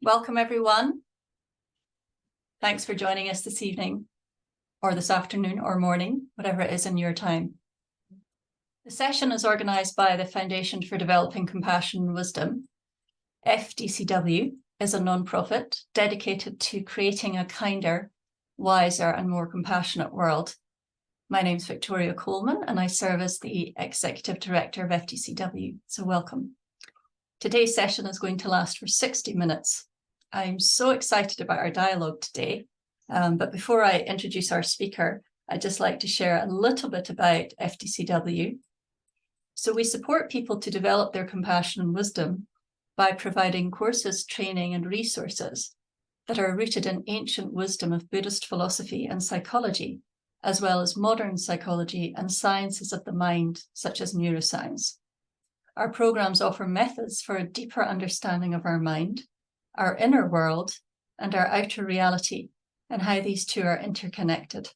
Welcome, everyone. Thanks for joining us this evening, or this afternoon, or morning, whatever it is in your time. The session is organised by the Foundation for Developing Compassion and Wisdom. FDCW is a non-profit dedicated to creating a kinder, wiser, and more compassionate world. My name's Victoria Coleman, and I serve as the Executive Director of FDCW, so welcome. Today's session is going to last for 60 minutes. I'm so excited about our dialogue today, but before I introduce our speaker, I'd just like to share a little bit about FDCW. So we support people to develop their compassion and wisdom by providing courses, training, and resources that are rooted in ancient wisdom of Buddhist philosophy and psychology, as well as modern psychology and sciences of the mind, such as neuroscience. Our programs offer methods for a deeper understanding of our mind, our inner world, and our outer reality, and how these two are interconnected.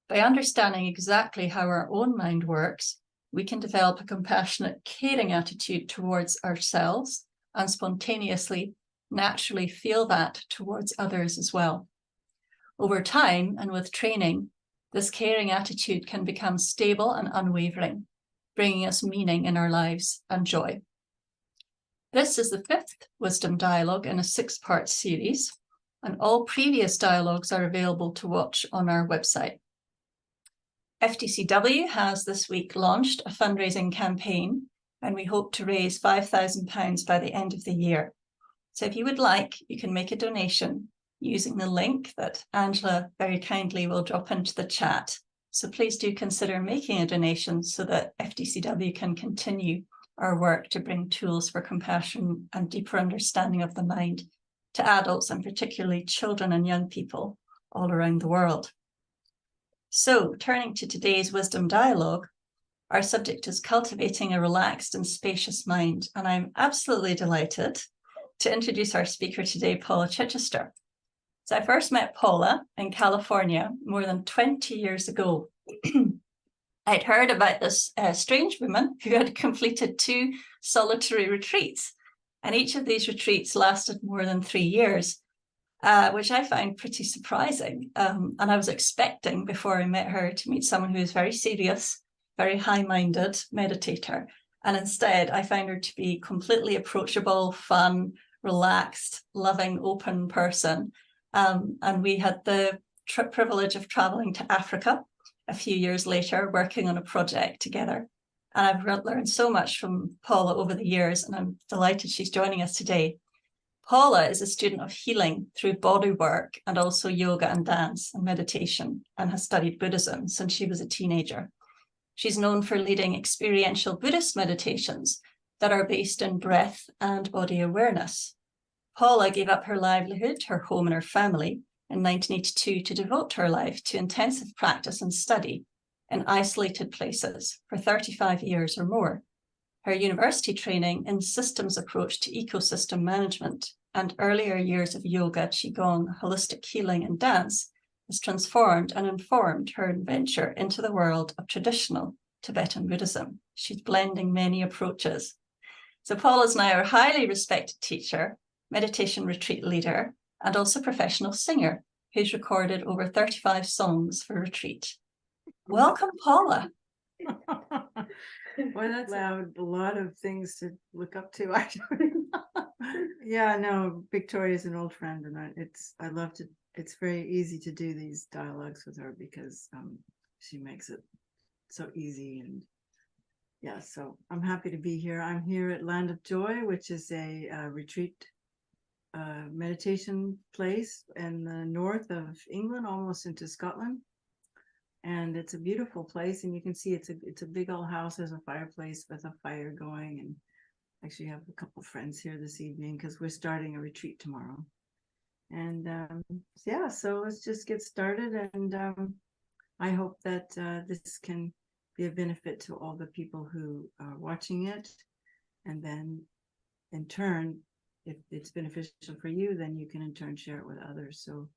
By understanding exactly how our own mind works, we can develop a compassionate, caring attitude towards ourselves and spontaneously, naturally feel that towards others as well. Over time and with training, this caring attitude can become stable and unwavering, bringing us meaning in our lives and joy. This is the 5th Wisdom Dialogue in a 6-part series, and all previous dialogues are available to watch on our website. FDCW has this week launched a fundraising campaign, and we hope to raise £5,000 by the end of the year. So if you would like, you can make a donation using the link that Angela very kindly will drop into the chat. So please do consider making a donation so that FDCW can continue our work to bring tools for compassion and deeper understanding of the mind to adults, and particularly children and young people all around the world. So turning to today's Wisdom Dialogue, our subject is cultivating a relaxed and spacious mind, and I'm absolutely delighted to introduce our speaker today, Paula Chichester. So I first met Paula in California more than 20 years ago. I'd heard about this strange woman who had completed 2 solitary retreats, and each of these retreats lasted more than 3 years, which I found pretty surprising. And I was expecting, before I met her, to meet someone who is very serious, very high-minded meditator. And instead, I found her to be completely approachable, fun, relaxed, loving, open person. And we had the privilege of traveling to Africa a few years later, working on a project together. And I've learned so much from Paula over the years, and I'm delighted she's joining us today. Paula is a student of healing through body work and also yoga and dance and meditation, and has studied Buddhism since she was a teenager. She's known for leading experiential Buddhist meditations that are based in breath and body awareness. Paula gave up her livelihood, her home, and her family in 1982 to devote her life to intensive practice and study in isolated places for 35 years or more. Her university training in systems approach to ecosystem management and earlier years of yoga, qigong, holistic healing, and dance has transformed and informed her adventure into the world of traditional Tibetan Buddhism. She's blending many approaches. So Paula is now a highly respected teacher, meditation retreat leader, and also professional singer who's recorded over 35 songs for retreat. Welcome, Paula. Well, that's a lot of things to look up to, actually. Yeah, no, Victoria's an old friend, and I love to. It's very easy to do these dialogues with her because she makes it so easy, and yeah. So I'm happy to be here. I'm here at Land of Joy, which is a retreat meditation place in the north of England, almost into Scotland. And it's a beautiful place, and you can see it's a big old house. There's a fireplace with a fire going, and actually have a couple friends here this evening because we're starting a retreat tomorrow. And yeah, so let's just get started, and I hope that this can be a benefit to all the people who are watching it, and then in turn, if it's beneficial for you, then you can in turn share it with others. So,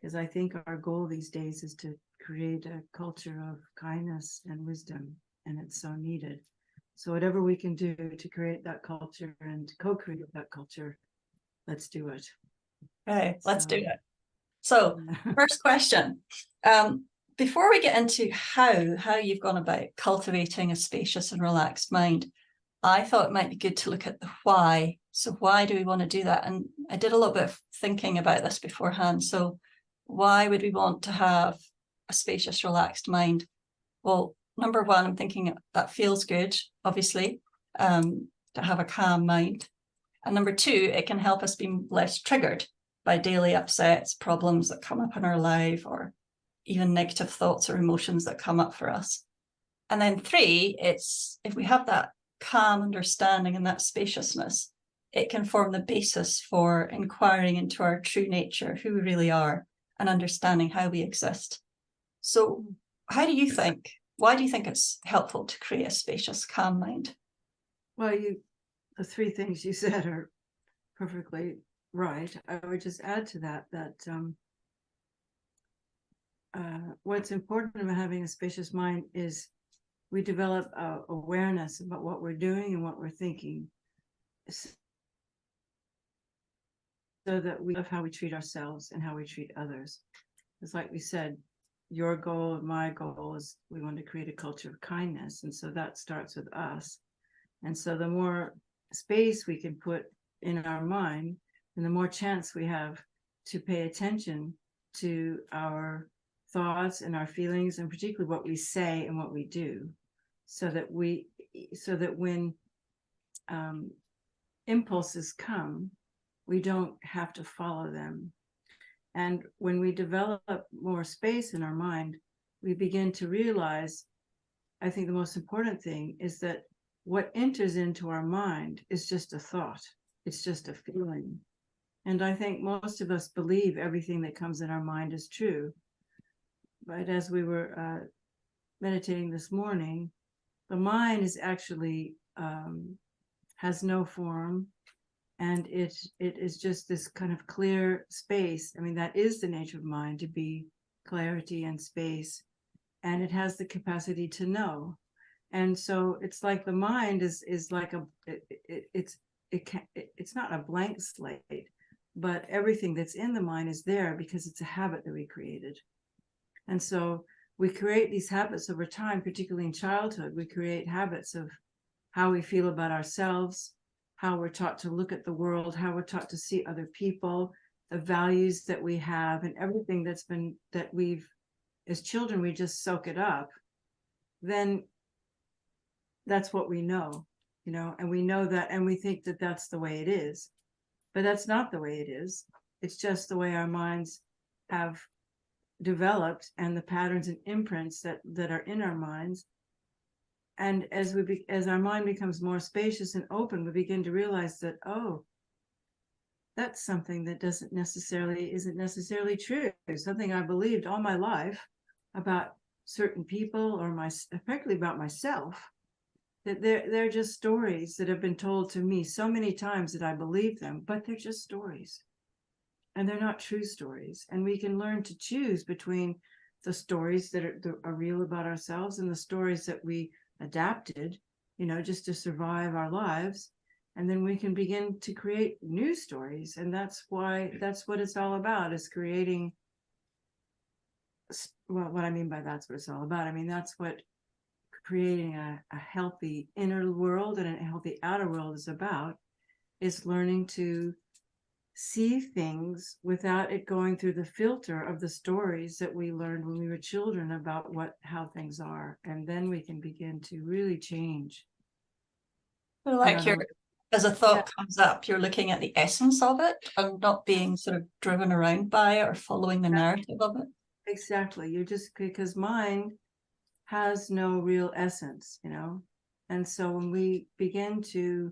because I think our goal these days is to create a culture of kindness and wisdom, and it's so needed. So whatever we can do to create that culture and co-create that culture, let's do it. Okay, let's do So, it. So, first question. Before we get into how you've gone about cultivating a spacious and relaxed mind, I thought it might be good to look at the why. So why do we want to do that? And I did a little bit of thinking about this beforehand. So why would we want to have a spacious, relaxed mind? Well, number one, I'm thinking that feels good, obviously, to have a calm mind. And number two, it can help us be less triggered by daily upsets, problems that come up in our life, or even negative thoughts or emotions that come up for us. And then three, it's if we have that calm understanding and that spaciousness, it can form the basis for inquiring into our true nature, who we really are, and understanding how we exist. So how do you think, why do you think it's helpful to create a spacious, calm mind? well, the three things you said are perfectly right. I would just add to that what's important about having a spacious mind is we develop awareness about what we're doing and what we're thinking, so that we love how we treat ourselves and how we treat others. It's like we said, your goal and my goal is we want to create a culture of kindness, and so that starts with us. And so the more space we can put in our mind, and the more chance we have to pay attention to our thoughts and our feelings, and particularly what we say and what we do, so that when impulses come, we don't have to follow them. And when we develop more space in our mind, we begin to realize, I think the most important thing is that what enters into our mind is just a thought. It's just a feeling. And I think most of us believe everything that comes in our mind is true. But as we were meditating this morning, the mind is actually has no form, and it is just this kind of clear space. I mean, that is the nature of mind, to be clarity and space, and it has the capacity to know. And so it's like the mind is like it's not a blank slate, but everything that's in the mind is there because it's a habit that we created. And so we create these habits over time, particularly in childhood. We create habits of how we feel about ourselves, how we're taught to look at the world, how we're taught to see other people, the values that we have, and everything that we've, as children, we just soak it up. Then that's what we know, and we know that, and we think that that's the way it is. But that's not the way it is. It's just the way our minds have developed, and the patterns and imprints that are in our minds. And as our mind becomes more spacious and open, we begin to realize that, oh, that's something that isn't necessarily true. Something I believed all my life about certain people, or effectively about myself, that they're just stories that have been told to me so many times that I believe them, but they're just stories. And they're not true stories. And we can learn to choose between the stories that are real about ourselves and the stories that we adapted, just to survive our lives. And then we can begin to create new stories. And that's what it's all about, is creating. Well, what I mean by that's what it's all about. I mean, that's what creating a healthy inner world and a healthy outer world is about, is learning to see things without it going through the filter of the stories that we learned when we were children about how things are. And then we can begin to really change. So like as a thought comes up, you're looking at the essence of it and not being sort of driven around by it or following the narrative of it. Exactly. You're just, because mind has no real essence, and so when we begin to,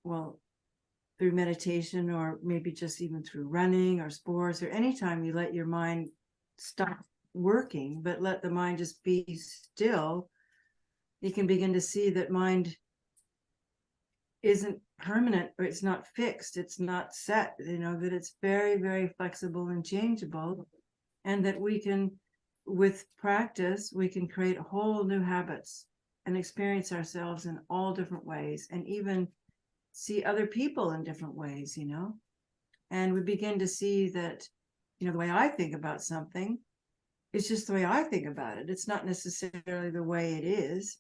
well, through meditation, or maybe just even through running or sports, or anytime you let your mind stop working, but let the mind just be still, you can begin to see that mind isn't permanent, or it's not fixed, it's not set, that it's very, very flexible and changeable, and that we can, with practice, we can create whole new habits and experience ourselves in all different ways, and even see other people in different ways, and we begin to see that, the way I think about something, it's just the way I think about it. It's not necessarily the way it is,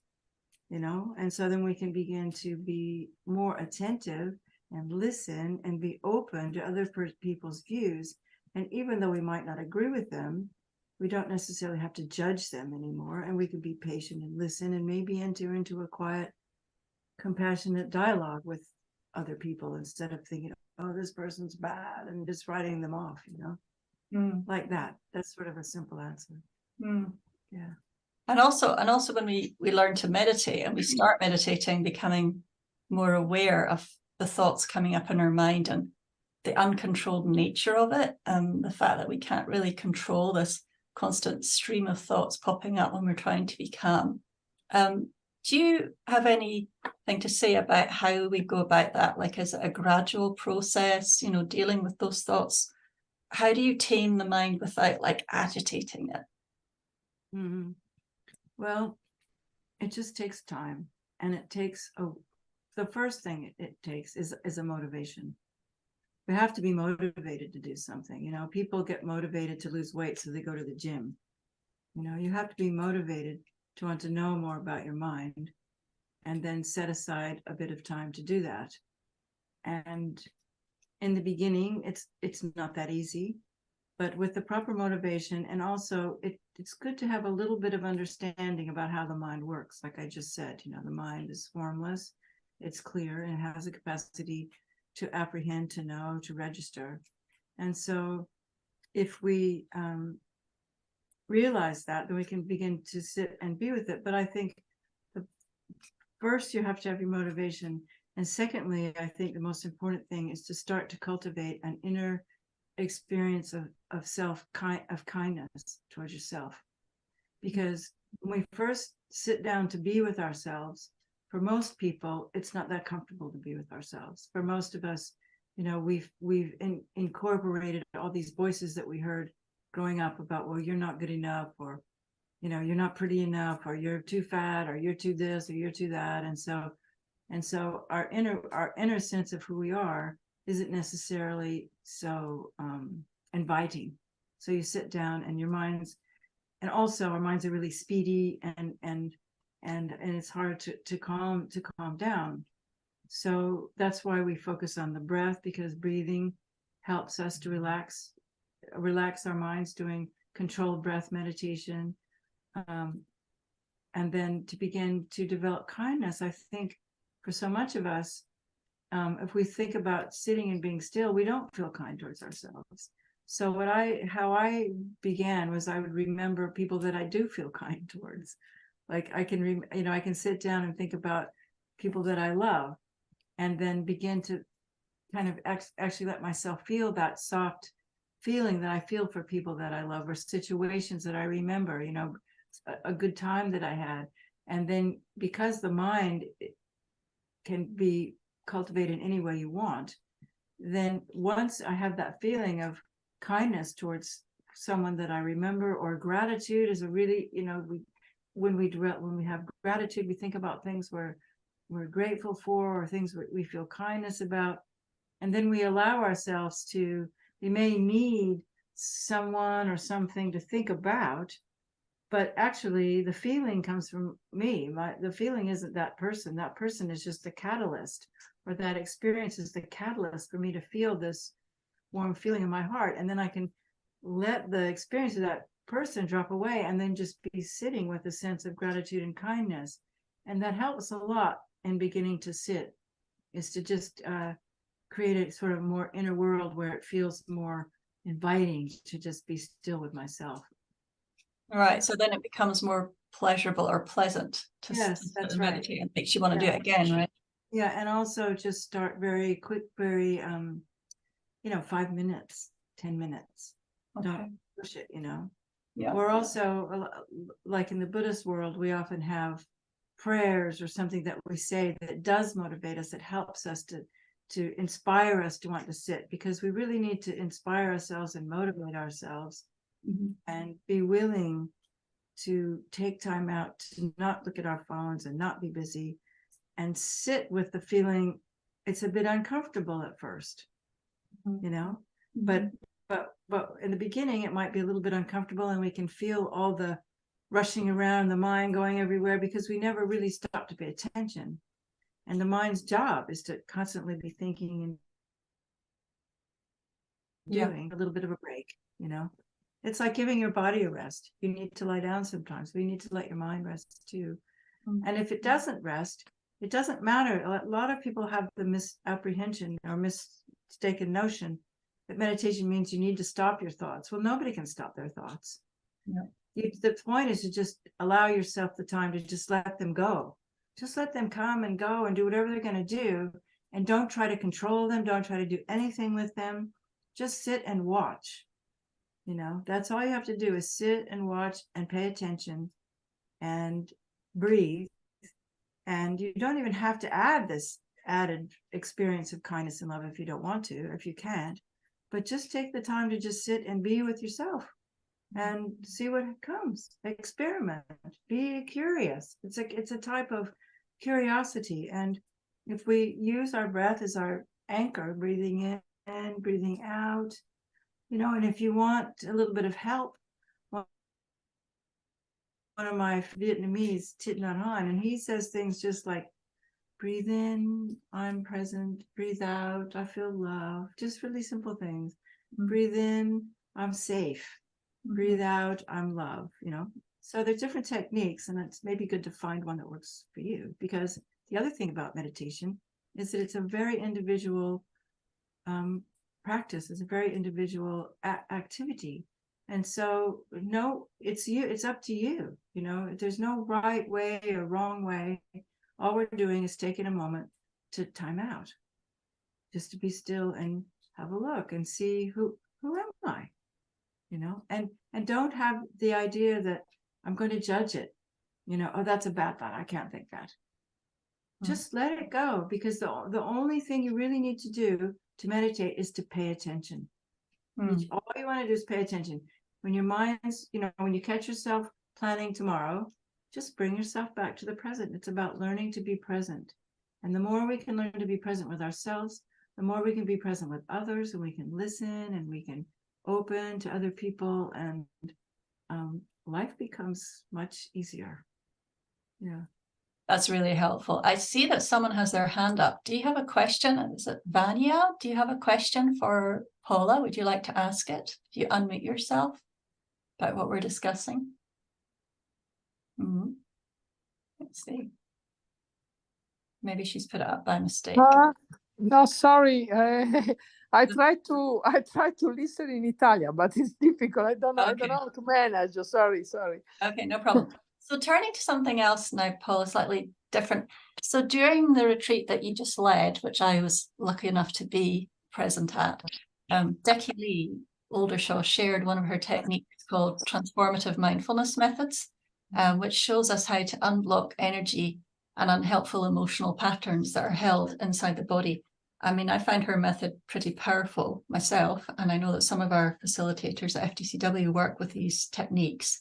and so then we can begin to be more attentive and listen and be open to other people's views. And even though we might not agree with them, we don't necessarily have to judge them anymore. And we can be patient and listen and maybe enter into a quiet, compassionate dialogue with other people instead of thinking, oh, this person's bad, and just writing them off, like that. That's sort of a simple answer. Yeah. And also when we learn to meditate and we start meditating, becoming more aware of the thoughts coming up in our mind and the uncontrolled nature of it, and the fact that we can't really control this constant stream of thoughts popping up when we're trying to be calm. Do you have anything to say about how we go about that? Like, is it a gradual process, dealing with those thoughts? How do you tame the mind without like agitating it? Mm-hmm. Well, it just takes time, and it takes the first thing it takes is a motivation. We have to be motivated to do something. People get motivated to lose weight, so they go to the gym. You have to be motivated to want to know more about your mind, and then set aside a bit of time to do that. And in the beginning, it's not that easy, but with the proper motivation, and also it's good to have a little bit of understanding about how the mind works. Like I just said, the mind is formless, it's clear, and it has a capacity to apprehend, to know, to register. And so if we realize that, then we can begin to sit and be with it. But I think first you have to have your motivation. And secondly, I think the most important thing is to start to cultivate an inner experience of kindness towards yourself. Because when we first sit down to be with ourselves, for most people, it's not that comfortable to be with ourselves. For most of us, we've incorporated all these voices that we heard growing up about, well, you're not good enough, or you're not pretty enough, or you're too fat, or you're too this, or you're too that. And so our inner sense of who we are isn't necessarily so inviting. So you sit down, and and also our minds are really speedy, and it's hard to calm down. So that's why we focus on the breath, because breathing helps us to relax our minds, doing controlled breath meditation, and then to begin to develop kindness. I think for so much of us, if we think about sitting and being still, we don't feel kind towards ourselves. So how I began was I would remember people that I do feel kind towards. Like I can sit down and think about people that I love, and then begin to kind of actually let myself feel that soft feeling that I feel for people that I love, or situations that I remember, a good time that I had. And then, because the mind can be cultivated in any way you want, then once I have that feeling of kindness towards someone that I remember, or gratitude is a really, when we have gratitude, we think about things we're grateful for, or things we feel kindness about. And then we allow ourselves we may need someone or something to think about, but actually the feeling comes from me. The feeling isn't that person. That person is just the catalyst, or that experience is the catalyst for me to feel this warm feeling in my heart. And then I can let the experience of that person drop away, and then just be sitting with a sense of gratitude and kindness. And that helps a lot in beginning to sit, is to just create a sort of more inner world where it feels more inviting to just be still with myself. Right. So then it becomes more pleasurable or pleasant to that's meditate, and makes you want to do it again, right? Yeah. And also just start very quick, very 5 minutes, 10 minutes. Okay. Don't push it, Yeah. Or also, like in the Buddhist world, we often have prayers or something that we say that does motivate us. It helps us to inspire us to want to sit, because we really need to inspire ourselves and motivate ourselves, and be willing to take time out to not look at our phones and not be busy, and sit with the feeling it's a bit uncomfortable at first, you know, but in the beginning, it might be a little bit uncomfortable, and we can feel all the rushing around, the mind going everywhere, because we never really stop to pay attention. And the mind's job is to constantly be thinking and doing a little bit of a break, you know. It's like giving your body a rest. You need to lie down sometimes, but you need to let your mind rest too. And if it doesn't rest, it doesn't matter. A lot of people have the misapprehension or mistaken notion that meditation means you need to stop your thoughts. Well, nobody can stop their thoughts. The point is to just allow yourself the time to just let them go. Just let them come and go and do whatever they're going to do. And don't try to control them. Don't try to do anything with them. Just sit and watch. You know, that's all you have to do is sit and watch and pay attention and breathe. And you don't even have to add this added experience of kindness and love if you don't want to, or if you can't. But just take the time to just sit and be with yourself and see what comes. Experiment. Be curious. It's a type of curiosity. And if we use our breath as our anchor, breathing in and breathing out, you know, and if you want a little bit of help, one of my Vietnamese, Thich Nhat Hanh, and he says things just like, breathe in, I'm present. Breathe out, I feel love. Just really simple things. Breathe in, I'm safe. Breathe out, I'm love, you know. So there's different techniques, and it's maybe good to find one that works for you, because the other thing about meditation is that it's a very individual practice. It's a very individual activity. And so, no, it's you, it's up to you. You know, there's no right way or wrong way. All we're doing is taking a moment to time out, just to be still and have a look and see who am I, you know, and don't have the idea that I'm going to judge it, you know, oh, that's a bad thought, I can't think that. Just let it go, because the only thing you really need to do to meditate is to pay attention. All you want to do is pay attention. When your mind's, you know, when you catch yourself planning tomorrow, just bring yourself back to the present. It's about learning to be present. And the more we can learn to be present with ourselves, the more we can be present with others, and we can listen, and we can open to other people, and life becomes much easier. Yeah. That's really helpful. I see that someone has their hand up. Do you have a question? Is it Vanya? Do you have a question for Paula? Would you like to ask it? If you unmute yourself about what we're discussing. Let's see. Maybe she's put it up by mistake. No, sorry. I try to listen in Italian, but it's difficult. I don't know how to manage. Sorry. Okay, no problem. So turning to something else now, Paula, slightly different. So during the retreat that you just led, which I was lucky enough to be present at, Deki Lee Oldershaw shared one of her techniques called transformative mindfulness methods, which shows us how to unblock energy and unhelpful emotional patterns that are held inside the body. I mean, I find her method pretty powerful myself, and I know that some of our facilitators at FTCW work with these techniques.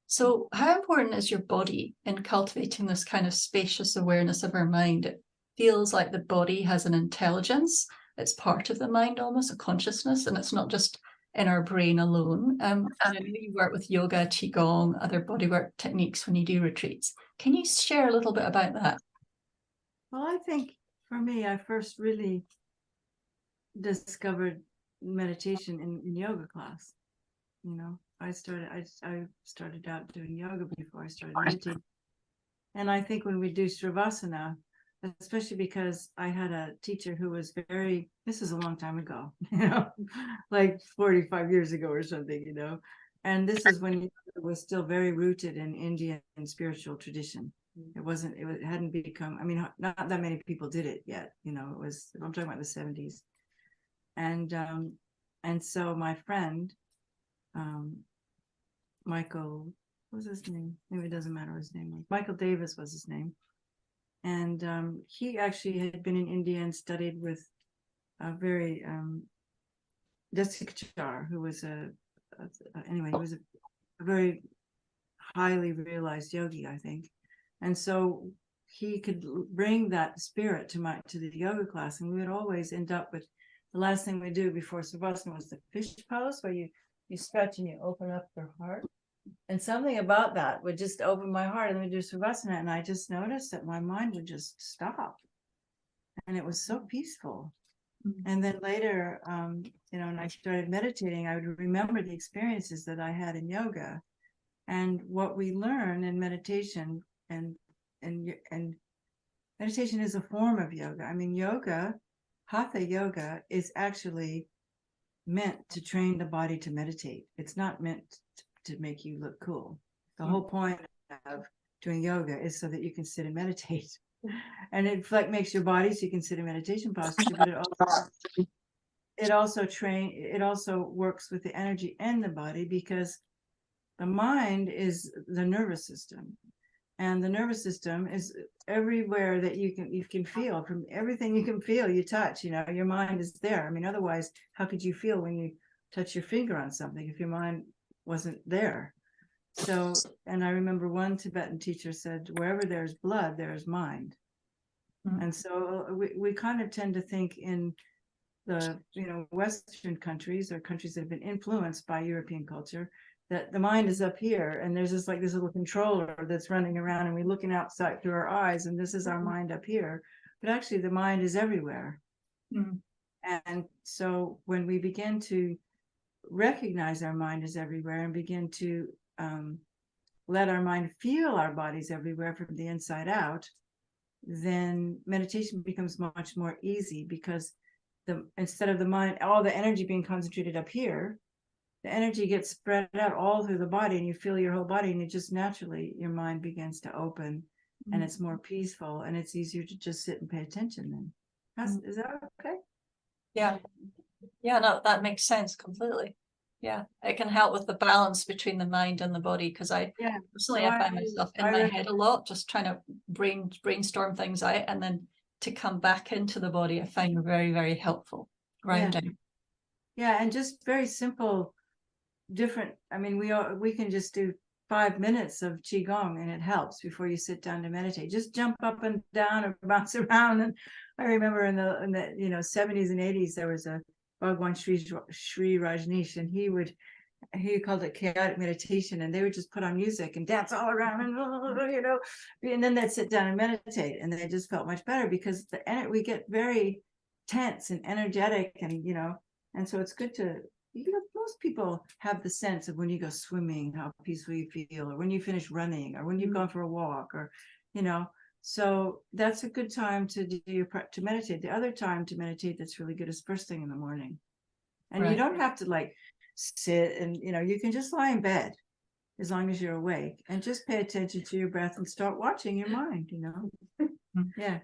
So how important is your body in cultivating this kind of spacious awareness of our mind? It feels like the body has an intelligence. It's part of the mind, almost a consciousness, and it's not just in our brain alone. And I know you work with yoga, qigong, other bodywork techniques when you do retreats. Can you share a little bit about that? Well, I think for me, I first really discovered meditation in yoga class. You know, I started out doing yoga before I started meditating. And I think when we do Sravasana, especially because I had a teacher who was this is a long time ago, you know, like 45 years ago or something, you know. And this is when it was still very rooted in Indian spiritual tradition. It hadn't become, I mean, not that many people did it yet, you know. I'm talking about the 70s. And so my friend, Michael, what was his name? Maybe it doesn't matter what his name was. Michael Davis was his name. And he actually had been in India and studied with a very Jessica Char, who was he was a very highly realized yogi, I think. And so he could bring that spirit to the yoga class, and we would always end up with the last thing we do before Savasana was the fish pose, where you stretch and you open up your heart. And something about that would just open my heart, and then we do Savasana, and I just noticed that my mind would just stop, and it was so peaceful. And then later, when I started meditating, I would remember the experiences that I had in yoga, and what we learn in meditation, and meditation is a form of yoga. I mean, yoga, hatha yoga, is actually meant to train the body to meditate. It's not meant to make you look cool. The whole point of doing yoga is so that you can sit and meditate. And it makes your body so you can sit in meditation posture, but it also works with the energy in the body, because the mind is the nervous system, and the nervous system is everywhere that you can feel. From everything you can feel, you touch, your mind is there. I mean, otherwise, how could you feel when you touch your finger on something if your mind wasn't there? So, and I remember one Tibetan teacher said, wherever there's blood, there's mind. And so we kind of tend to think in the Western countries, or countries that have been influenced by European culture, that the mind is up here, and there's this little controller that's running around, and we're looking outside through our eyes, and this is our mind up here. But actually the mind is everywhere. And so when we begin to recognize our mind is everywhere, and begin to let our mind feel our bodies everywhere from the inside out, then meditation becomes much more easy, because instead of the mind, all the energy being concentrated up here, the energy gets spread out all through the body, and you feel your whole body, and it just naturally, your mind begins to open, and it's more peaceful, and it's easier to just sit and pay attention then. Is that okay? Yeah. No, that makes sense completely. Yeah, it can help with the balance between the mind and the body, because I personally, I find myself in my head a lot, just trying to brainstorm things out, and then to come back into the body, I find very, very helpful, grounding. Yeah, and just very simple, different. I mean, we can just do 5 minutes of qigong, and it helps before you sit down to meditate. Just jump up and down or bounce around. And I remember in the 70s and 80s, there was a Bhagwan Sri Rajneesh, and he called it chaotic meditation, and they would just put on music and dance all around, and then they'd sit down and meditate, and they just felt much better, because we get very tense and energetic, and so it's good to, most people have the sense of when you go swimming, how peaceful you feel, or when you finish running, or when you've gone for a walk, or so that's a good time to meditate. The other time to meditate that's really good is first thing in the morning. And you don't have to sit, and you can just lie in bed as long as you're awake, and just pay attention to your breath and start watching your mind. Yeah,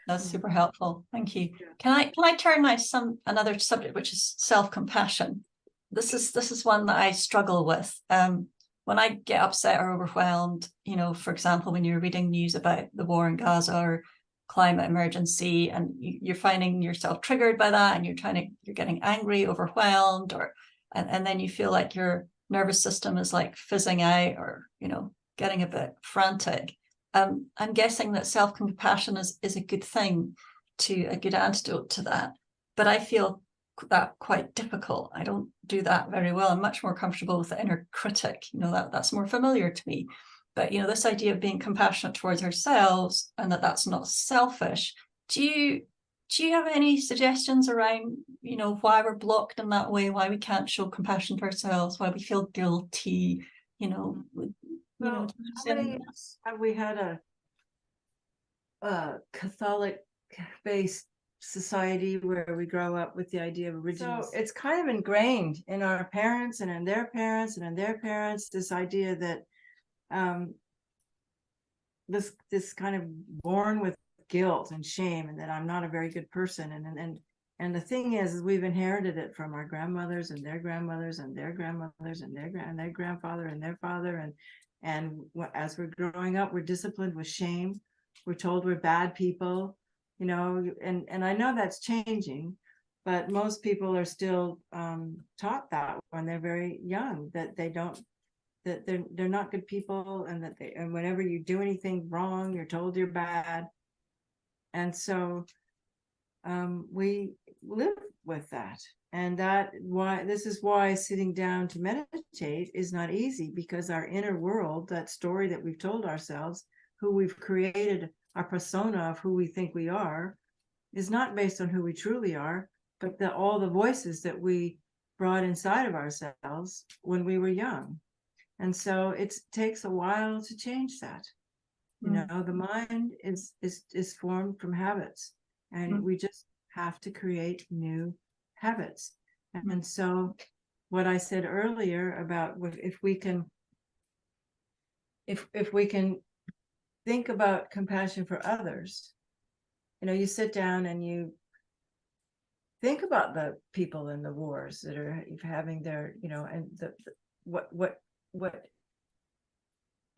that's super helpful. Thank you. Can I turn now to another subject, which is self-compassion? This is one that I struggle with. When I get upset or overwhelmed, for example, when you're reading news about the war in Gaza or climate emergency, and you're finding yourself triggered by that, and you're getting angry, overwhelmed, and then you feel like your nervous system is fizzing out, or getting a bit frantic. I'm guessing that self-compassion is a good thing, a good antidote to that, but I feel that quite difficult. I don't do that very well. I'm much more comfortable with the inner critic, that's more familiar to me. But this idea of being compassionate towards ourselves, and that's not selfish. Do you have any suggestions around why we're blocked in that way, why we can't show compassion for ourselves, why we feel guilty? How many years have we had a Catholic based society where we grow up with the idea of originals? So it's kind of ingrained in our parents, and in their parents, and in their parents, this idea that this kind of born with guilt and shame, and that I'm not a very good person, and the thing is we've inherited it from our grandmothers and their grandmothers and their grandmothers and their grandfather and their father, and as we're growing up, we're disciplined with shame. We're told we're bad people, and I know that's changing, but most people are still taught that when they're very young, that they're not good people, and that and whenever you do anything wrong, you're told you're bad. And so we live with that. And this is why sitting down to meditate is not easy, because our inner world, that story that we've told ourselves, who we've created, our persona of who we think we are, is not based on who we truly are, but all the voices that we brought inside of ourselves when we were young. And so it takes a while to change that. You know, the mind is formed from habits, and we just have to create new habits. And so what I said earlier about if we can think about compassion for others, you know, you sit down and you think about the people in the wars that are having their, you know, and what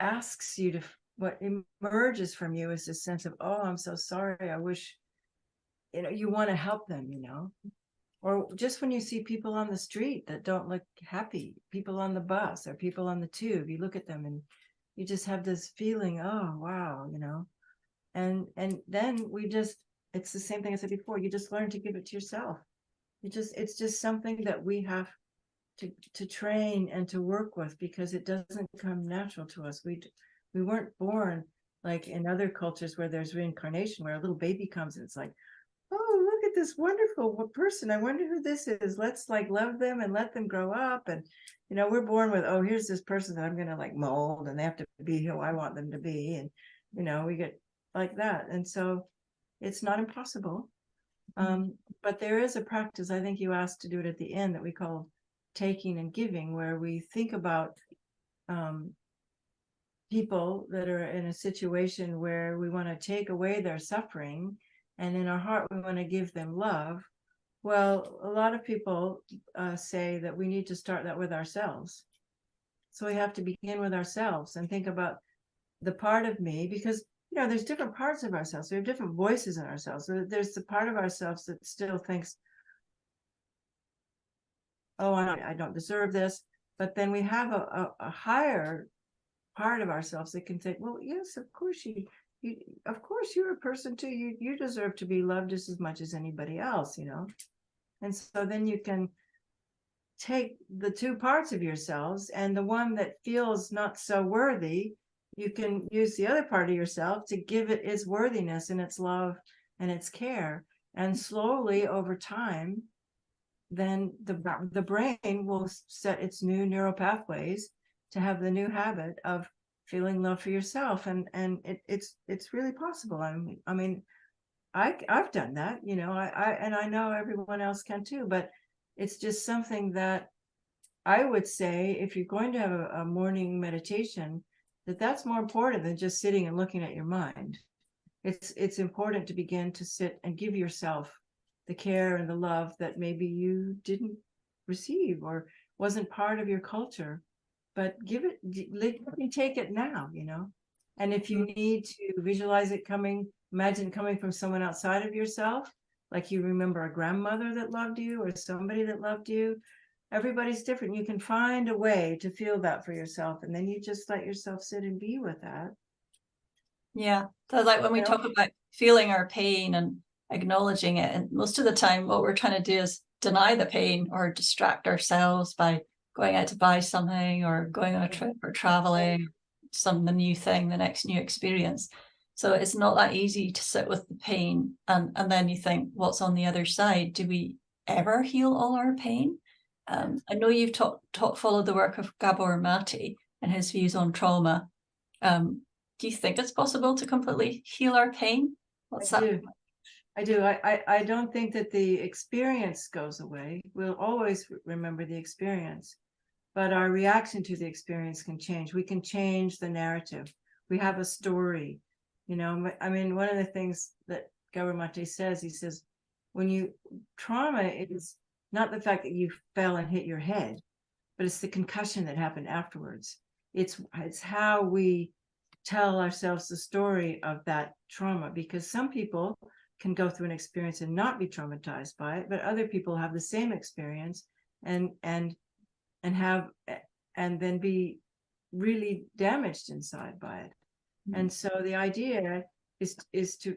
asks you to, what emerges from you is this sense of, oh, I'm so sorry. I wish, you know, you want to help them, you know, or just when you see people on the street that don't look happy, people on the bus or people on the tube, you look at them and you just have this feeling, oh, wow, you know, and then it's the same thing I said before. You just learn to give it to yourself. It's just something that we have to train and to work with, because it doesn't come natural to us. We weren't born like in other cultures where there's reincarnation, where a little baby comes and it's like, oh, look at this wonderful person. I wonder who this is. Let's like love them and let them grow up. And, you know, we're born with, oh, here's this person that I'm going to like mold, and they have to be who I want them to be. And, you know, we get like that. And so it's not impossible. But there is a practice, I think you asked to do it at the end, that we call taking and giving, where we think about people that are in a situation where we want to take away their suffering, and in our heart we want to give them love. Well, a lot of people say that we need to start that with ourselves. So we have to begin with ourselves and think about the part of me, because, you know, there's different parts of ourselves. We have different voices in ourselves. So there's the part of ourselves that still thinks, oh, I don't deserve this. But then we have a higher part of ourselves that can say, well, yes, of course of course you're a person too. You deserve to be loved just as much as anybody else, you know. And so then you can take the two parts of yourselves, and the one that feels not so worthy, you can use the other part of yourself to give it its worthiness and its love and its care. And slowly over time, then the brain will set its new neural pathways to have the new habit of feeling love for yourself. And it's really possible. I mean, I've done that, you know, I know everyone else can too, but it's just something that I would say, if you're going to have a morning meditation, that's more important than just sitting and looking at your mind. It's important to begin to sit and give yourself the care and the love that maybe you didn't receive or wasn't part of your culture, but let me take it now, you know. And if you need to visualize it imagine coming from someone outside of yourself, like you remember a grandmother that loved you or somebody that loved you. Everybody's different. You can find a way to feel that for yourself, and then you just let yourself sit and be with that. Yeah, so like when we talk about feeling our pain and acknowledging it, and most of the time what we're trying to do is deny the pain or distract ourselves by going out to buy something or going on a trip or traveling, the new thing, the next new experience. So it's not that easy to sit with the pain, and then you think, what's on the other side? Do we ever heal all our pain? I know you've followed the work of Gabor Mate and his views on trauma. Do you think it's possible to completely heal our pain? I do. I don't think that the experience goes away. We'll always remember the experience, but our reaction to the experience can change. We can change the narrative. We have a story, you know. I mean, one of the things that Gabor Mate says, he says, trauma is not the fact that you fell and hit your head, but it's the concussion that happened afterwards. It's how we tell ourselves the story of that trauma, because some people can go through an experience and not be traumatized by it, but other people have the same experience and then be really damaged inside by it. And so the idea is to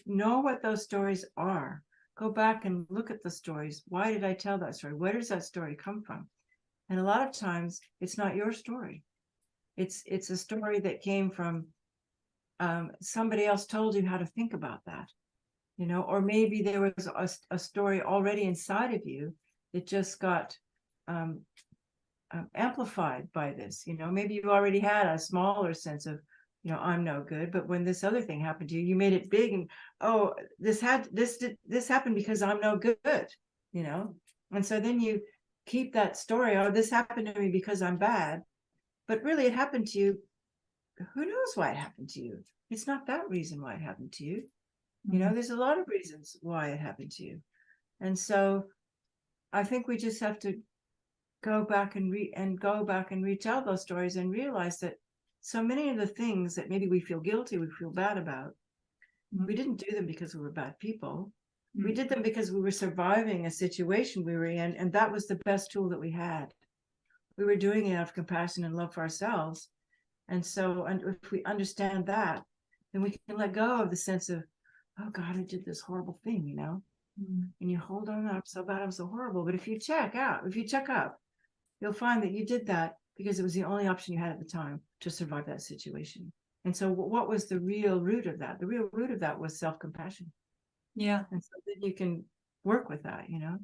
know what those stories are. Go back and look at the stories. Why did I tell that story? Where does that story come from? And a lot of times it's not your story. It's a story that came from somebody else told you how to think about that, you know, or maybe there was a story already inside of you that just got amplified by this. You know, maybe you already had a smaller sense of, you know, I'm no good, but when this other thing happened to you, you made it big, and oh, this happened because I'm no good, you know. And so then you keep that story, oh, this happened to me because I'm bad, but really it happened to you. Who knows why it happened to you? It's not that reason why it happened to you. You know, there's a lot of reasons why it happened to you. And so I think we just have to go back and retell those stories and realize that so many of the things that maybe we feel guilty, we feel bad about, we didn't do them because we were bad people. We did them because we were surviving a situation we were in, and that was the best tool that we had. We were doing it out of compassion and love for ourselves. And so, and if we understand that, then we can let go of the sense of, oh God, I did this horrible thing, you know. And you hold on, I'm so bad, I'm so horrible. But if you check up, you'll find that you did that because it was the only option you had at the time to survive that situation. And so what was the real root of that? The real root of that was self-compassion. Yeah. And so then you can work with that, you know.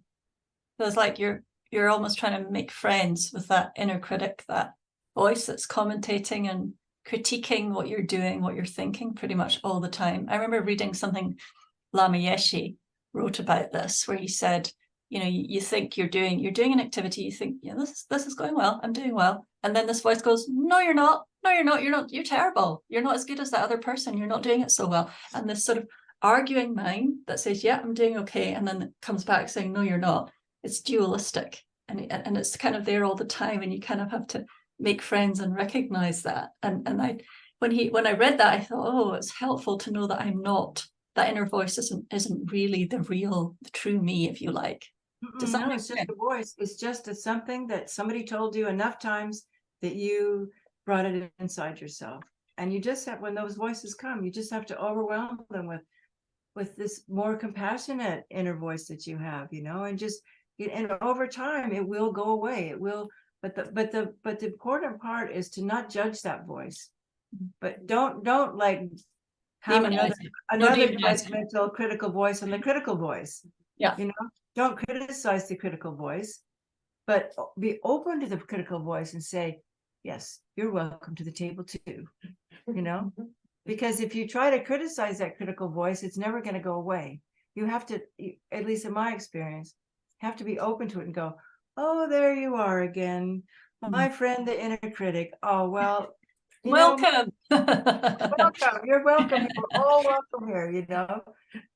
So it's like you're almost trying to make friends with that inner critic, that voice that's commentating and critiquing what you're doing, what you're thinking pretty much all the time. I remember reading something Lama Yeshe wrote about this, where he said, you know, you think you're doing an activity, you think, yeah, this is going well, I'm doing well. And then this voice goes, no, you're not, you're terrible. You're not as good as that other person. You're not doing it so well. And this sort of arguing mind that says, yeah, I'm doing okay. And then it comes back saying, no, you're not. It's dualistic. And it's kind of there all the time. And you kind of have to make friends and recognize that. And when I read that, I thought, oh, it's helpful to know that I'm not, that inner voice isn't really the true me, if you like. No, it's just a voice. It's just something that somebody told you enough times that you brought it inside yourself. And you just have, when those voices come, you just have to overwhelm them with this more compassionate inner voice that you have, you know, and over time it will go away. It will, but the important part is to not judge that voice. But don't like have another judgmental critical voice and the critical voice. Yeah. You know, don't criticize the critical voice, but be open to the critical voice and say, yes, you're welcome to the table too. You know, because if you try to criticize that critical voice, it's never going to go away. You have to, at least in my experience, have to be open to it and go, oh, there you are again, my friend, the inner critic. Oh, well, welcome. Welcome. You're welcome. We're all welcome here, you know.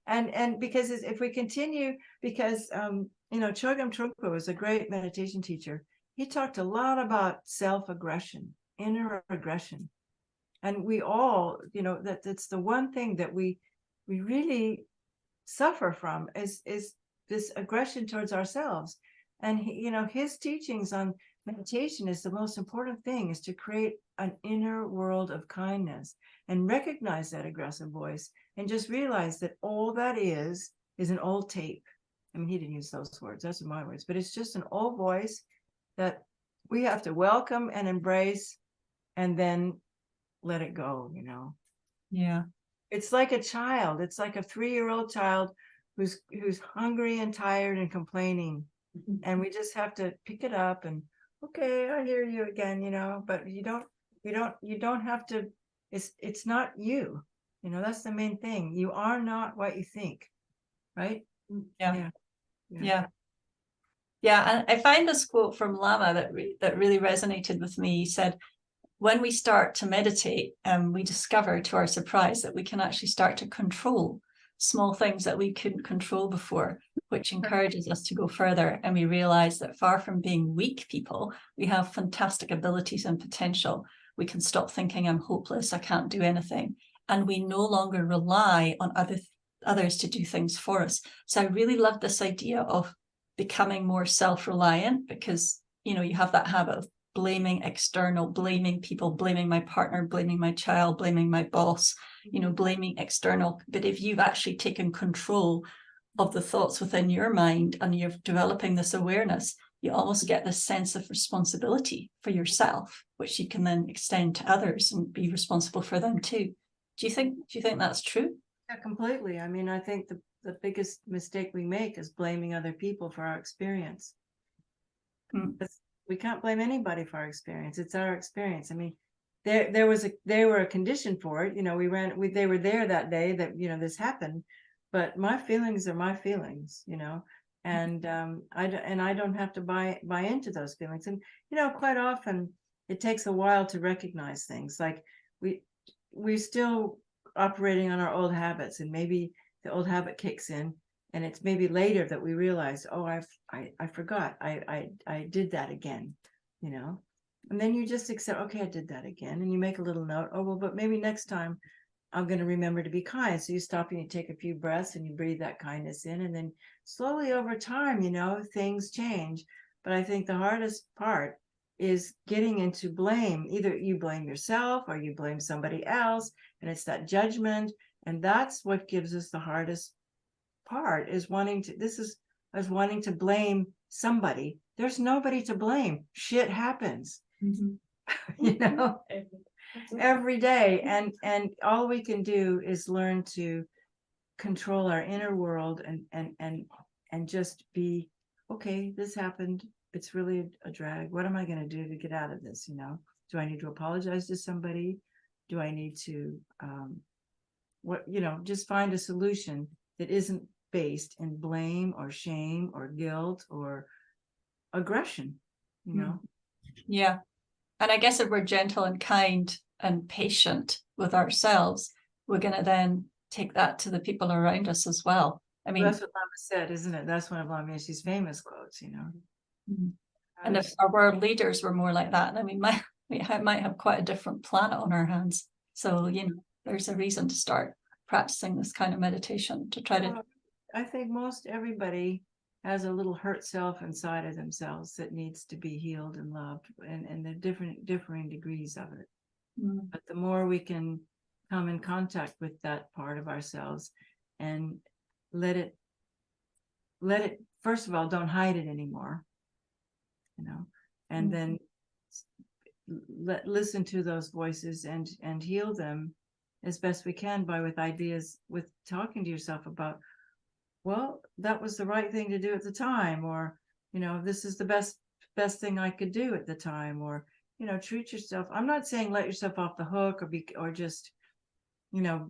And because if we continue, because you know, Chogyam Trungpa was a great meditation teacher. He talked a lot about self-aggression, inner aggression. And we all, you know, that's the one thing that we really suffer from is this aggression towards ourselves. And he, you know, his teachings on meditation is the most important thing, is to create an inner world of kindness and recognize that aggressive voice and just realize that all that is an old tape. I mean, he didn't use those words, those are my words, but it's just an old voice that we have to welcome and embrace and then let it go, you know. Yeah. It's like a child. It's like a 3-year-old child who's hungry and tired and complaining. And we just have to pick it up and, okay, I hear you again, you know, but you don't have to, it's not you, you know, that's the main thing. You are not what you think, right? Yeah. And I find this quote from Lama that really resonated with me. He said, when we start to meditate, we discover to our surprise that we can actually start to control small things that we couldn't control before, which encourages us to go further. And we realize that far from being weak people, we have fantastic abilities and potential. We can stop thinking I'm hopeless, I can't do anything. And we no longer rely on others to do things for us. So I really love this idea of becoming more self-reliant, because, you know, you have that habit of blaming external, blaming people, blaming my partner, blaming my child, blaming my boss, you know, blaming external. But if you've actually taken control of the thoughts within your mind and you're developing this awareness, you almost get this sense of responsibility for yourself, which you can then extend to others and be responsible for them too. Do you think that's true? Yeah, completely. I mean, I think the biggest mistake we make is blaming other people for our experience. We can't blame anybody for our experience. It's our experience. I mean, they were a condition for it. You know, they were there that day that, you know, this happened, but my feelings are my feelings, you know, and I don't have to buy into those feelings. And, you know, quite often it takes a while to recognize things. Like we're still operating on our old habits, and maybe the old habit kicks in, and it's maybe later that we realize, oh, I forgot, I did that again, you know. And then you just accept, okay, I did that again, and you make a little note. Oh, well, but maybe next time I'm going to remember to be kind. So you stop and you take a few breaths and you breathe that kindness in, and then slowly over time, you know, things change. But I think the hardest part is getting into blame. Either you blame yourself or you blame somebody else, and it's that judgment. And that's what gives us the hardest part, is wanting to blame somebody. There's nobody to blame. Shit happens. You know, every day. And all we can do is learn to control our inner world and just be, okay, this happened. It's really a drag. What am I going to do to get out of this? You know, do I need to apologize to somebody? Do I need to, just find a solution that isn't based in blame or shame or guilt or aggression, you know? Yeah. And I guess if we're gentle and kind and patient with ourselves, we're going to then take that to the people around us as well. I mean, that's what Lama said, isn't it? That's one of Lama Yeshe's famous quotes, you know. And if our world leaders were more like that, I mean, we might have quite a different planet on our hands. So, you know, there's a reason to start practicing this kind of meditation to try to. I think most everybody has a little hurt self inside of themselves that needs to be healed and loved, and the differing degrees of it. But the more we can come in contact with that part of ourselves and let it, first of all, don't hide it anymore, you know, and then listen to those voices and heal them as best we can with ideas, with talking to yourself about, well, that was the right thing to do at the time, or, you know, this is the best thing I could do at the time, or, you know, treat yourself. I'm not saying let yourself off the hook or just, you know,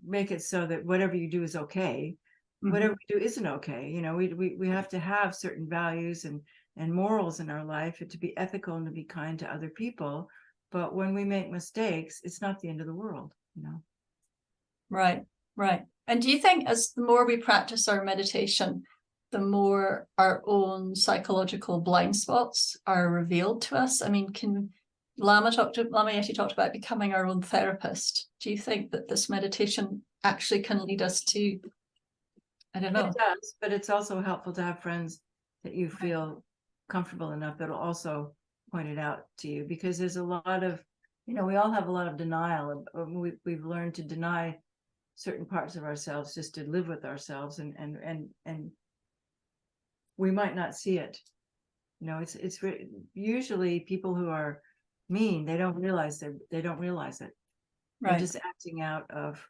make it so that whatever you do is okay. Whatever we do isn't okay. You know, we have to have certain values and morals in our life, and to be ethical and to be kind to other people. But when we make mistakes, it's not the end of the world, you know. Right. And do you think as the more we practice our meditation, the more our own psychological blind spots are revealed to us? I mean, Lama Yeshe talked about becoming our own therapist. Do you think that this meditation actually can lead us to, I don't know. It does, but it's also helpful to have friends that you feel comfortable enough that'll also point it out to you, because there's a lot of, you know, we all have a lot of denial. We've learned to deny certain parts of ourselves just to live with ourselves, and we might not see it. You know, it's usually people who are mean, they don't realize it. Right. They're just acting out of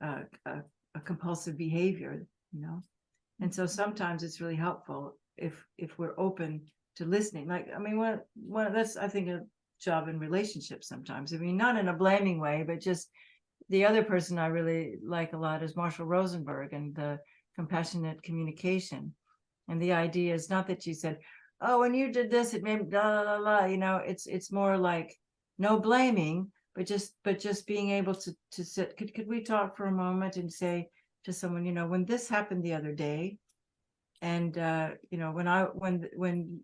a compulsive behavior, you know. And so sometimes it's really helpful if we're open to listening. Like, I mean, one that's, I think, a job in relationships sometimes. I mean, not in a blaming way, but just the other person I really like a lot is Marshall Rosenberg and the compassionate communication. And the idea is not that you said, oh, when you did this, it made blah, blah, blah, you know, it's more like no blaming, but just being able to sit. Could we talk for a moment and say to someone, you know, when this happened the other day, and you know, when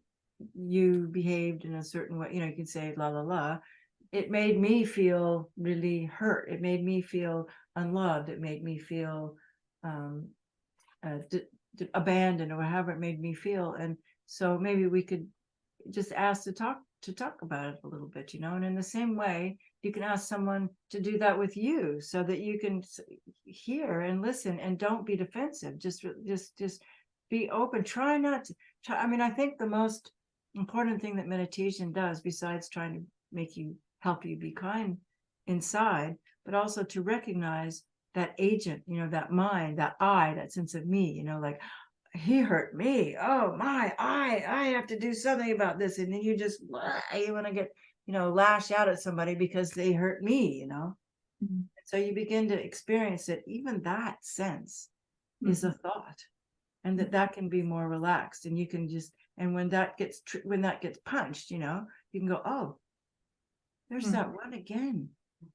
you behaved in a certain way, you know, you can say la la la, it made me feel really hurt. It made me feel unloved. It made me feel abandoned, or however it made me feel. And so maybe we could just ask to talk to talk about it a little bit, you know. And in the same way, you can ask someone to do that with you, so that you can hear and listen and don't be defensive. Just be open. Try not to try. I mean, I think the most important thing that meditation does, besides trying to help you be kind inside, but also to recognize that agent, you know, that mind, that I, that sense of me, you know, like, he hurt me. Oh my, I have to do something about this. And then you want to get, you know, lash out at somebody because they hurt me, you know. Mm-hmm. So you begin to experience that even that sense is a thought, and that can be more relaxed, and you can just, and when that gets punched, you know, you can go, oh, there's that one again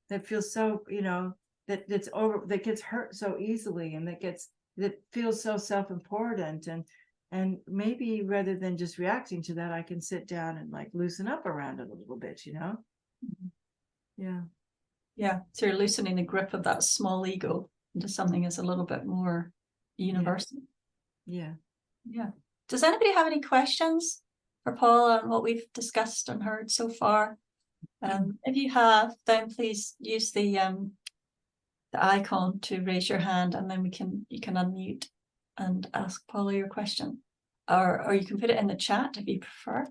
that feels so, you know, that gets hurt so easily, and that feels so self-important, and maybe rather than just reacting to that, I can sit down and like loosen up around it a little bit, you know. Yeah, so you're loosening the grip of that small ego into something that's a little bit more universal. Yeah. Does anybody have any questions for Paula on what we've discussed and heard so far? If you have, then please use the icon to raise your hand, and then you can unmute and ask Paula your question, or you can put it in the chat if you prefer.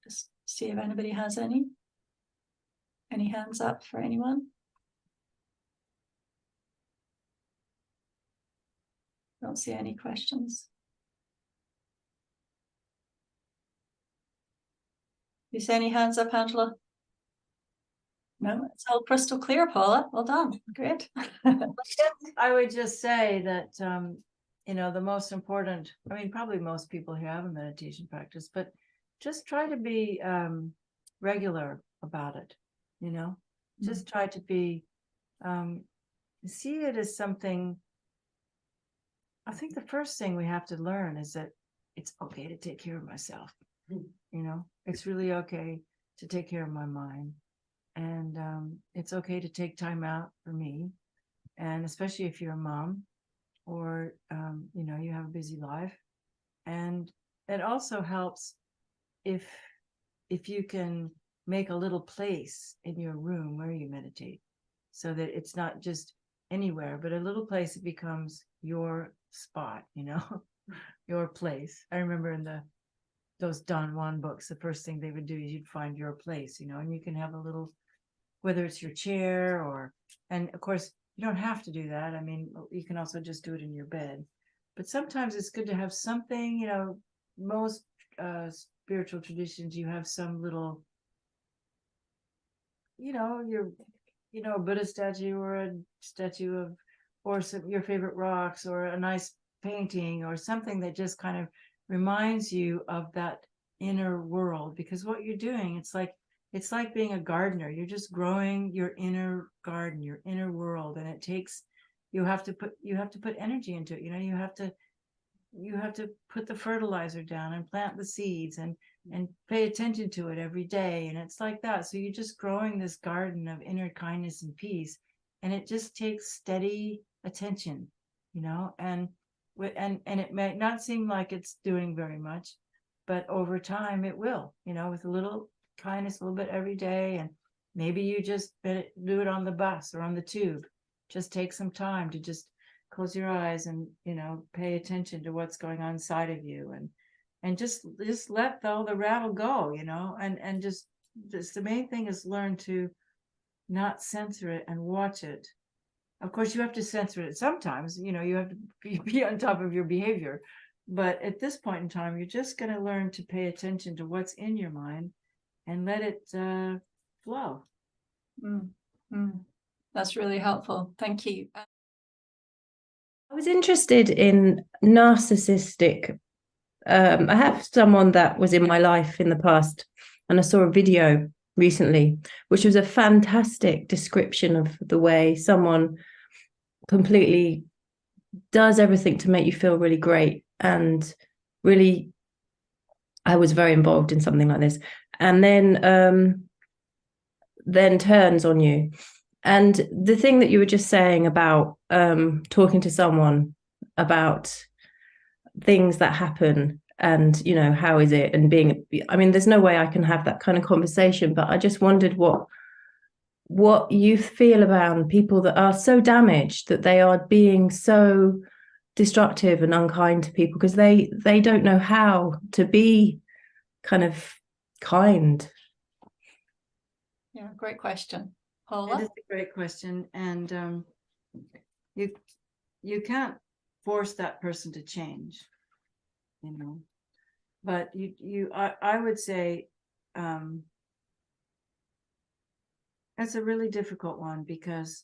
Just see if anybody has any hands up for anyone. Don't see any questions. You see any hands up, Angela? No, it's all crystal clear, Paula. Well done. Great. I would just say that, you know, the most important, I mean, probably most people here have a meditation practice, but just try to be regular about it, you know. Just try to be, see it as something. I think the first thing we have to learn is that it's okay to take care of myself. You know, it's really okay to take care of my mind. And it's okay to take time out for me. And especially if you're a mom, or, you know, you have a busy life. And it also helps if you can make a little place in your room where you meditate, so that it's not just anywhere, but a little place. It becomes your spot, you know, your place. I remember in those Don Juan books, the first thing they would do is you'd find your place, you know, and you can have a little, whether it's your chair and of course you don't have to do that. I mean, you can also just do it in your bed, but sometimes it's good to have something, you know. Most spiritual traditions, you have some little, you know, a Buddha statue, or a statue of, or your favorite rocks, or a nice painting, or something that just kind of reminds you of that inner world. Because what you're doing, it's like being a gardener. You're just growing your inner garden, your inner world, and it takes, you have to put energy into it. You know, you have to put the fertilizer down and plant the seeds and pay attention to it every day. And it's like that. So you're just growing this garden of inner kindness and peace, and it just takes steady attention, you know. And it may not seem like it's doing very much, but over time it will, you know, with a little kindness, a little bit every day. And maybe you just do it on the bus or on the tube. Just take some time to just close your eyes and, you know, pay attention to what's going on inside of you, and just let all the rattle go, you know. And just the main thing is learn to not censor it and watch it. Of course, you have to censor it sometimes, you know. You have to be on top of your behavior, but at this point in time, you're just going to learn to pay attention to what's in your mind and let it flow. That's really helpful. Thank you. I was interested in narcissistic. I have someone that was in my life in the past, and I saw a video recently, which was a fantastic description of the way someone completely does everything to make you feel really great. And really, I was very involved in something like this, and then turns on you. And the thing that you were just saying about talking to someone about things that happen, and how is it, and there's no way I can have that kind of conversation, but I just wondered what you feel about people that are so damaged that they are being so destructive and unkind to people because they don't know how to be kind of kind. Yeah, great question. Paula? It is a great question. And you can't force that person to change, but I would say that's a really difficult one, because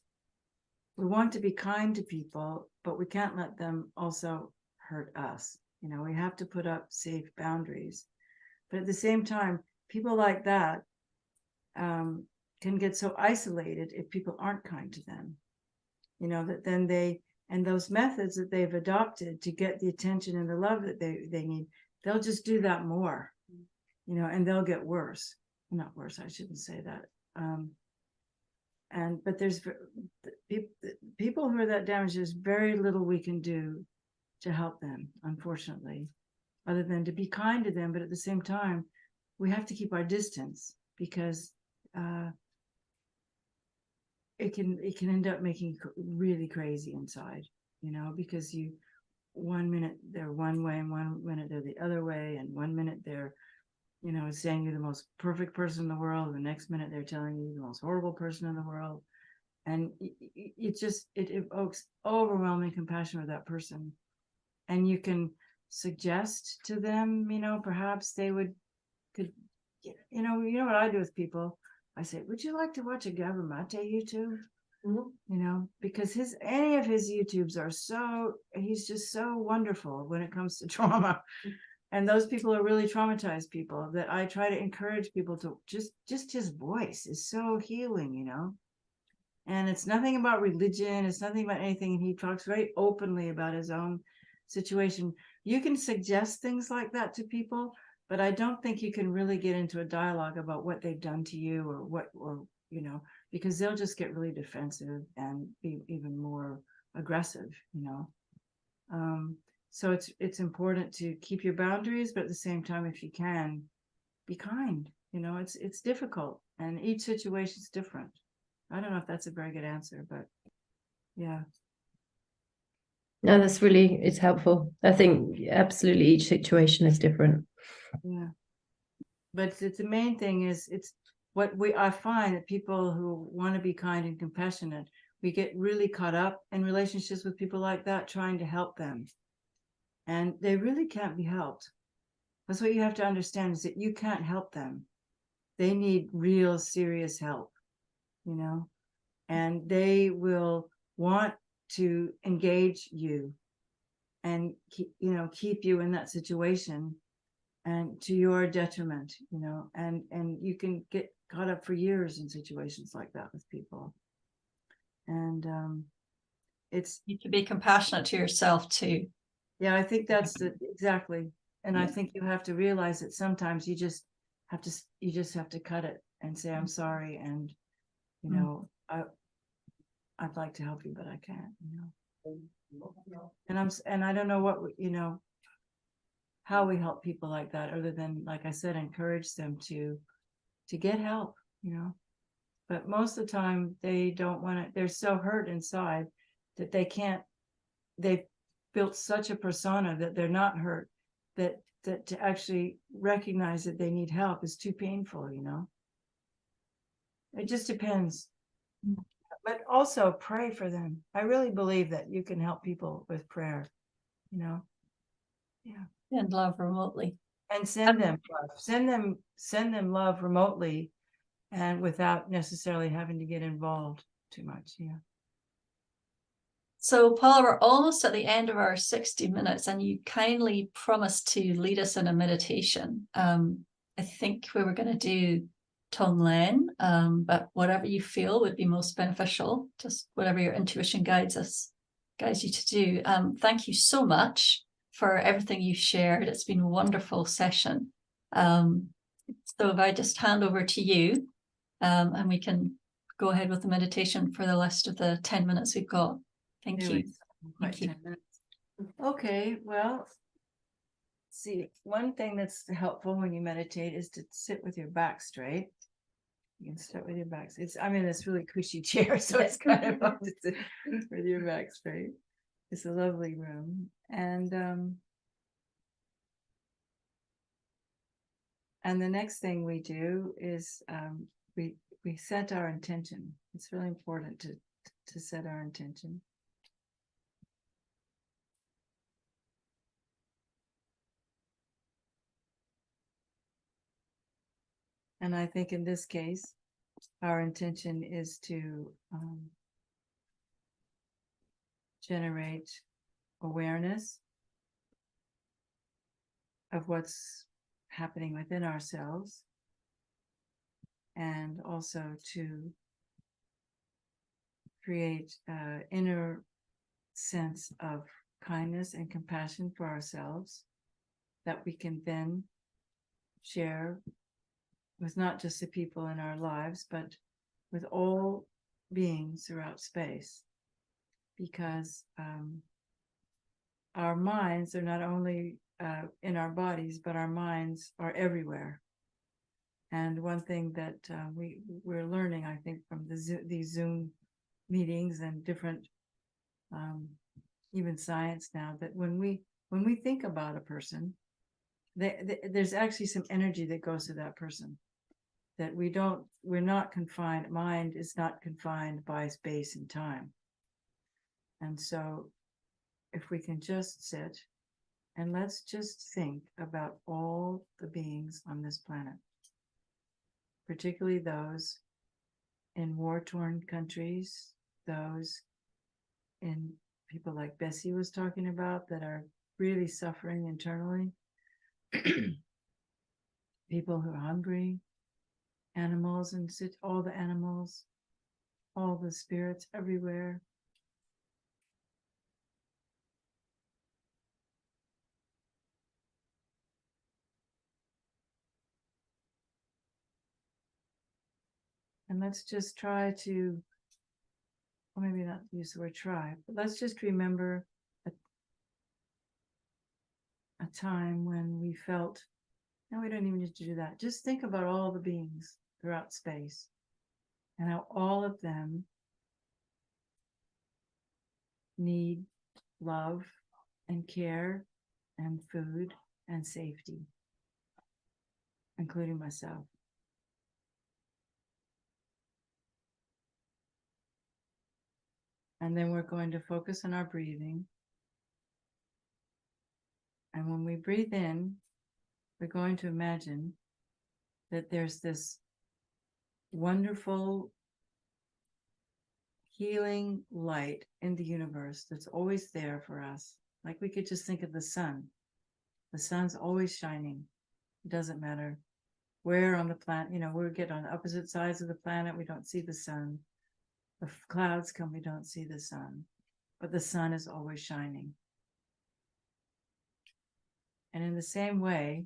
we want to be kind to people, but we can't let them also hurt us. We have to put up safe boundaries. But at the same time, people like that can get so isolated if people aren't kind to them. That then and those methods that they've adopted to get the attention and the love that they need, they'll just do that more, and they'll get worse. Not worse, I shouldn't say that. But there's people who are that damaged, there's very little we can do to help them, unfortunately, other than to be kind to them. But at the same time, we have to keep our distance, because it can end up making really crazy inside, because one minute they're one way and 1 minute they're the other way, and 1 minute they're saying you're the most perfect person in the world, and the next minute they're telling you the most horrible person in the world. And it evokes overwhelming compassion for that person. And you can suggest to them, perhaps they could what I do with people, I say, would you like to watch a Gabor Mate YouTube? Mm-hmm. Because any of his YouTubes he's just so wonderful when it comes to trauma. And those people are really traumatized people, that I try to encourage people to just his voice is so healing, and it's nothing about religion. It's nothing about anything. And he talks very openly about his own situation. You can suggest things like that to people, but I don't think you can really get into a dialogue about what they've done to you or because they'll just get really defensive and be even more aggressive, So it's important to keep your boundaries, but at the same time, if you can, be kind. It's difficult, and each situation is different. I don't know if that's a very good answer, but yeah. No, it's helpful. I think absolutely each situation is different. Yeah. But the main thing is, it's I find that people who want to be kind and compassionate, we get really caught up in relationships with people like that, trying to help them. And they really can't be helped. That's what you have to understand, is that you can't help them. They need real serious help, and they will want to engage you and keep you in that situation, and to your detriment, and you can get caught up for years in situations like that with people. And you can be compassionate to yourself too. Yeah, I think that's exactly. And I think you have to realize that sometimes you just have to cut it and say, I'm sorry, and I'd like to help you, but I can't, And I don't know what how we help people like that, other than, like I said, encourage them to get help, But most of the time they don't want it. They're so hurt inside that they can't. They've built such a persona that they're not hurt, that to actually recognize that they need help is too painful, It just depends. But also pray for them. I really believe that you can help people with prayer, Yeah. And love remotely. And send them love. Send them love remotely, and without necessarily having to get involved too much. Yeah. So, Paula, we're almost at the end of our 60 minutes, and you kindly promised to lead us in a meditation. I think we were going to do Tonglen, but whatever you feel would be most beneficial, just whatever your intuition guides you to do. Thank you so much for everything you shared. It's been a wonderful session. So if I just hand over to you, and we can go ahead with the meditation for the rest of the 10 minutes we've got. Thank you. Okay, well, see, one thing that's helpful when you meditate is to sit with your back straight. You can start with your back. I'm in this really cushy chair, so it's kind of hard to sit with your back straight. It's a lovely room. And the next thing we do is we set our intention. It's really important to set our intention. And I think in this case, our intention is to generate awareness of what's happening within ourselves, and also to create an inner sense of kindness and compassion for ourselves that we can then share with not just the people in our lives, but with all beings throughout space. Because our minds are not only in our bodies, but our minds are everywhere. And one thing that we're learning, I think, from these Zoom meetings and different, even science now, that when we think about a person, there's actually some energy that goes to that person. That we're not confined. Mind is not confined by space and time. And so, if we can just sit and let's just think about all the beings on this planet, particularly those in war-torn countries, those in people like Bessie was talking about that are really suffering internally, people who are hungry, animals, and all the animals, all the spirits everywhere. And let's just try to, or maybe not use the word try, but let's just remember a time when we felt, no, we don't even need to do that. Just think about all the beings throughout space and how all of them need love and care and food and safety, including myself. And then we're going to focus on our breathing. And when we breathe in, we're going to imagine that there's this wonderful healing light in the universe that's always there for us. Like we could just think of the sun. The sun's always shining. It doesn't matter where on the planet, we get on opposite sides of the planet, we don't see the sun. The clouds come, we don't see the sun. But the sun is always shining. And in the same way,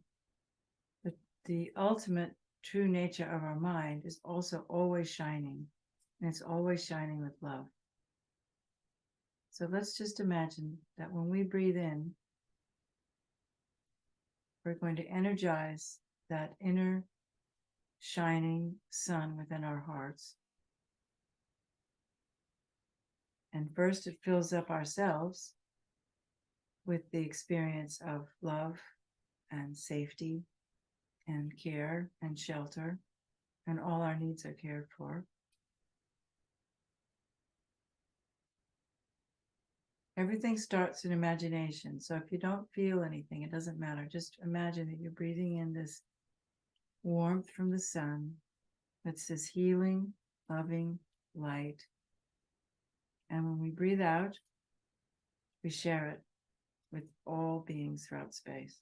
the ultimate true nature of our mind is also always shining. And it's always shining with love. So let's just imagine that when we breathe in, we're going to energize that inner shining sun within our hearts. And first it fills up ourselves with the experience of love and safety and care and shelter, and all our needs are cared for. Everything starts in imagination. So if you don't feel anything, it doesn't matter. Just imagine that you're breathing in this warmth from the sun. That's this healing, loving light. And when we breathe out, we share it with all beings throughout space.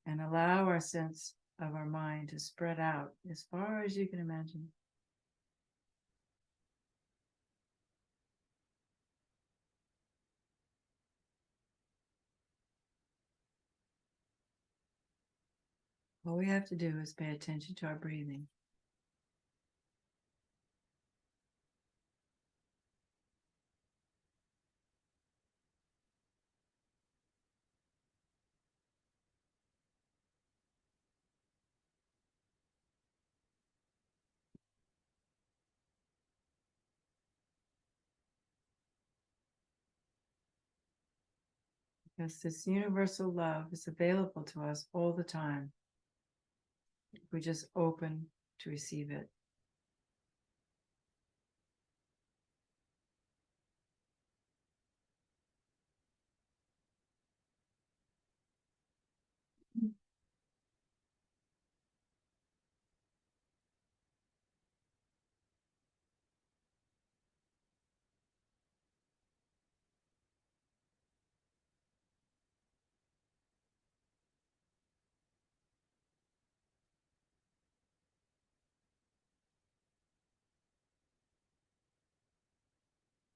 And allow our sense of our mind to spread out as far as you can imagine. All we have to do is pay attention to our breathing. Because this universal love is available to us all the time. We just open to receive it.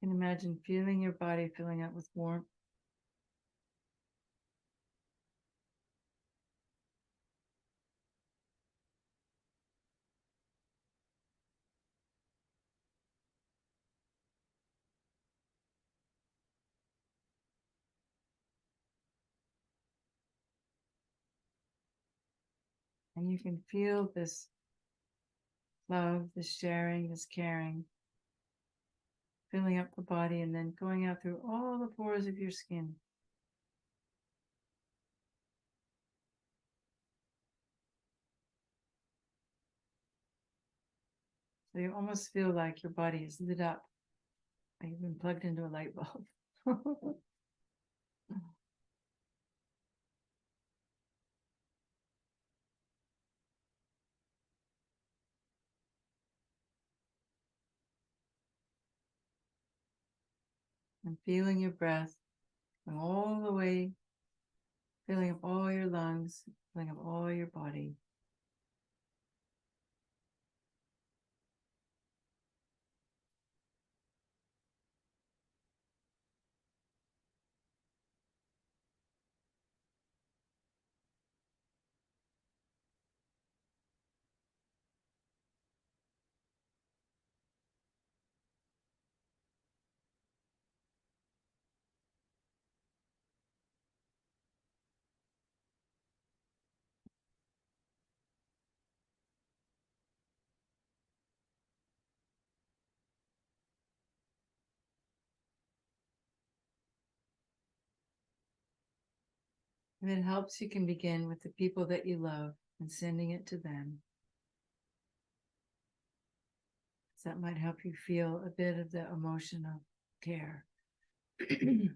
You can imagine feeling your body filling up with warmth. And you can feel this love, this sharing, this caring, filling up the body and then going out through all the pores of your skin. So you almost feel like your body is lit up, like you've been plugged into a light bulb. And feeling your breath going all the way, filling up all your lungs, filling up all your body. If it helps, you can begin with the people that you love and sending it to them. So that might help you feel a bit of the emotion of care. And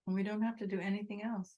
we don't have to do anything else.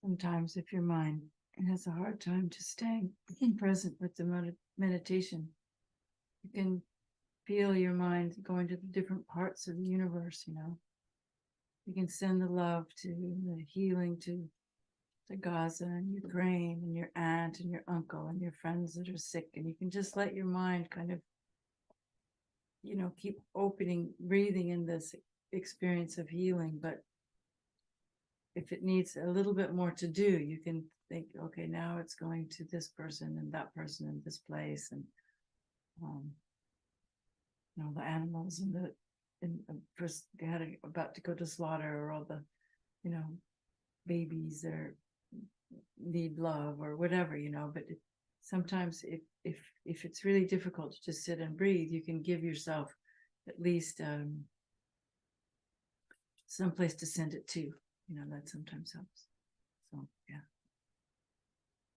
sometimes if your mind has a hard time just staying present with the meditation, you can feel your mind going to the different parts of the universe, you know. You can send the love to the healing to Gaza and Ukraine and your aunt and your uncle and your friends that are sick, and you can just let your mind kind of, you know, keep opening, breathing in this experience of healing. But if it needs a little bit more to do, you can think, okay, now it's going to this person and that person in this place, and you know, the animals and first they had about to go to slaughter, or all the, you know, babies that need love or whatever, you know. But sometimes if it's really difficult to just sit and breathe, you can give yourself at least some place to send it to, you know. That sometimes helps. So yeah.